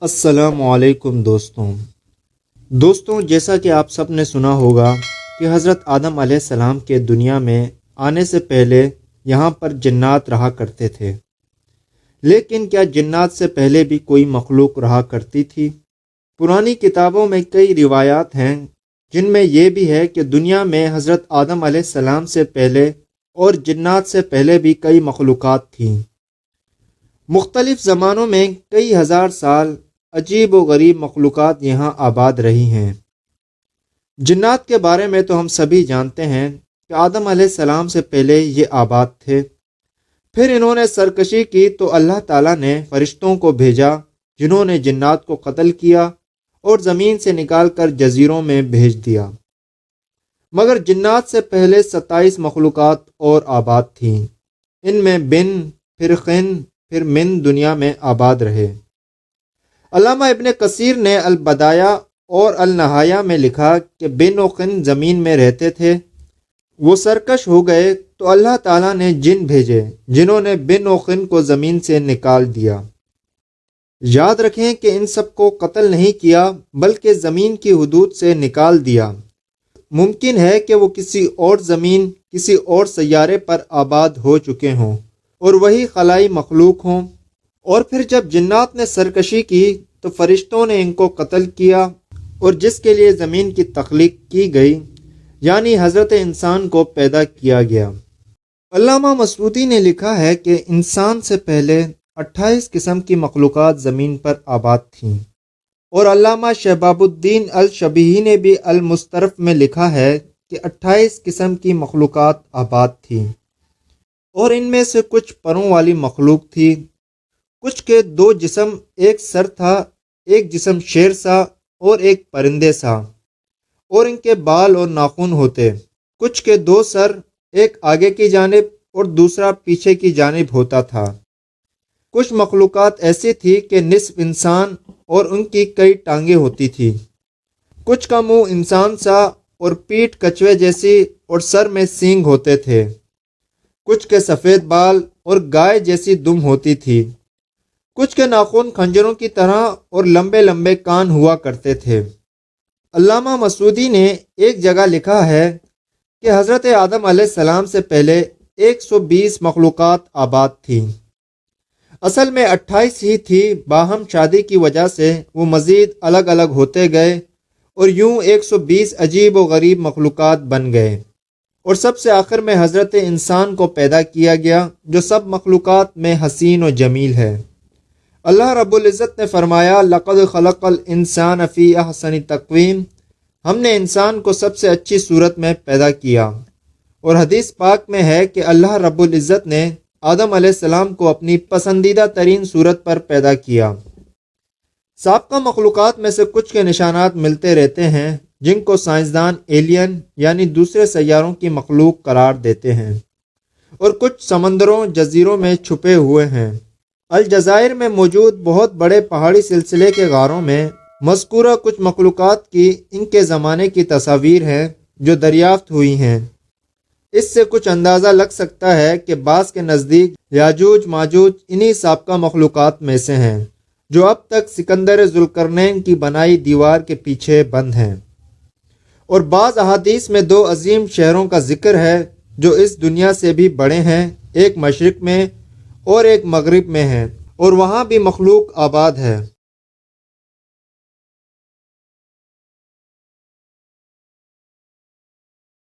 السلام علیکم دوستوں جیسا کہ آپ سب نے سنا ہوگا کہ حضرت آدم علیہ السلام کے دنیا میں آنے سے پہلے یہاں پر جنات رہا کرتے تھے، لیکن کیا جنات سے پہلے بھی کوئی مخلوق رہا کرتی تھی؟ پرانی کتابوں میں کئی روایات ہیں جن میں یہ بھی ہے کہ دنیا میں حضرت آدم علیہ السلام سے پہلے اور جنات سے پہلے بھی کئی مخلوقات تھیں۔ مختلف زمانوں میں کئی ہزار سال عجیب و غریب مخلوقات یہاں آباد رہی ہیں۔ جنات کے بارے میں تو ہم سبھی جانتے ہیں کہ آدم علیہ السلام سے پہلے یہ آباد تھے، پھر انہوں نے سرکشی کی تو اللہ تعالیٰ نے فرشتوں کو بھیجا جنہوں نے جنات کو قتل کیا اور زمین سے نکال کر جزیروں میں بھیج دیا۔ مگر جنات سے پہلے 27 مخلوقات اور آباد تھیں، ان میں بن، پھر خن، پھر من دنیا میں آباد رہے۔ علامہ ابن کثیر نے البدایہ اور النہایہ میں لکھا کہ بن و خن زمین میں رہتے تھے، وہ سرکش ہو گئے تو اللہ تعالیٰ نے جن بھیجے جنہوں نے بن و خن کو زمین سے نکال دیا۔ یاد رکھیں کہ ان سب کو قتل نہیں کیا بلکہ زمین کی حدود سے نکال دیا۔ ممکن ہے کہ وہ کسی اور زمین، کسی اور سیارے پر آباد ہو چکے ہوں اور وہی خلائی مخلوق ہوں، اور پھر جب جنات نے سرکشی کی تو فرشتوں نے ان کو قتل کیا، اور جس کے لیے زمین کی تخلیق کی گئی یعنی حضرت انسان کو پیدا کیا گیا۔ علامہ مسعودی نے لکھا ہے کہ انسان سے پہلے 28 قسم کی مخلوقات زمین پر آباد تھیں، اور علامہ شہباب الدین الشبیہی نے بھی المسترف میں لکھا ہے کہ 28 قسم کی مخلوقات آباد تھیں، اور ان میں سے کچھ پروں والی مخلوق تھی، کچھ کے 2 جسم، ایک سر تھا، ایک جسم شیر سا اور ایک پرندے سا، اور ان کے بال اور ناخن ہوتے، کچھ کے 2 سر، ایک آگے کی جانب اور دوسرا پیچھے کی جانب ہوتا تھا۔ کچھ مخلوقات ایسی تھی کہ نصف انسان اور ان کی کئی ٹانگیں ہوتی تھی، کچھ کا منہ انسان سا اور پیٹھ کچھوے جیسی اور سر میں سینگ ہوتے تھے، کچھ کے سفید بال اور گائے جیسی دم ہوتی تھی، کچھ کے ناخن خنجروں کی طرح اور لمبے لمبے کان ہوا کرتے تھے۔ علامہ مسعودی نے ایک جگہ لکھا ہے کہ حضرت آدم علیہ السلام سے پہلے 120 مخلوقات آباد تھیں، اصل میں 28 ہی تھی، باہم شادی کی وجہ سے وہ مزید الگ الگ ہوتے گئے اور یوں 120 عجیب و غریب مخلوقات بن گئے، اور سب سے آخر میں حضرت انسان کو پیدا کیا گیا جو سب مخلوقات میں حسین و جمیل ہے۔ اللہ رب العزت نے فرمایا لقد خلق الانسان فی احسن تقویم، ہم نے انسان کو سب سے اچھی صورت میں پیدا کیا، اور حدیث پاک میں ہے کہ اللہ رب العزت نے آدم علیہ السلام کو اپنی پسندیدہ ترین صورت پر پیدا کیا۔ سابقہ مخلوقات میں سے کچھ کے نشانات ملتے رہتے ہیں جن کو سائنسدان ایلین یعنی دوسرے سیاروں کی مخلوق قرار دیتے ہیں، اور کچھ سمندروں، جزیروں میں چھپے ہوئے ہیں۔ الجزائر میں موجود بہت بڑے پہاڑی سلسلے کے غاروں میں مذکورہ کچھ مخلوقات کی ان کے زمانے کی تصاویر ہیں جو دریافت ہوئی ہیں۔ اس سے کچھ اندازہ لگ سکتا ہے کہ بعض کے نزدیک یاجوج ماجوج انہی سابقہ مخلوقات میں سے ہیں جو اب تک سکندر ذوالقرنین کی بنائی دیوار کے پیچھے بند ہیں، اور بعض احادیث میں 2 عظیم شہروں کا ذکر ہے جو اس دنیا سے بھی بڑے ہیں، ایک مشرق میں اور ایک مغرب میں ہے، اور وہاں بھی مخلوق آباد ہے۔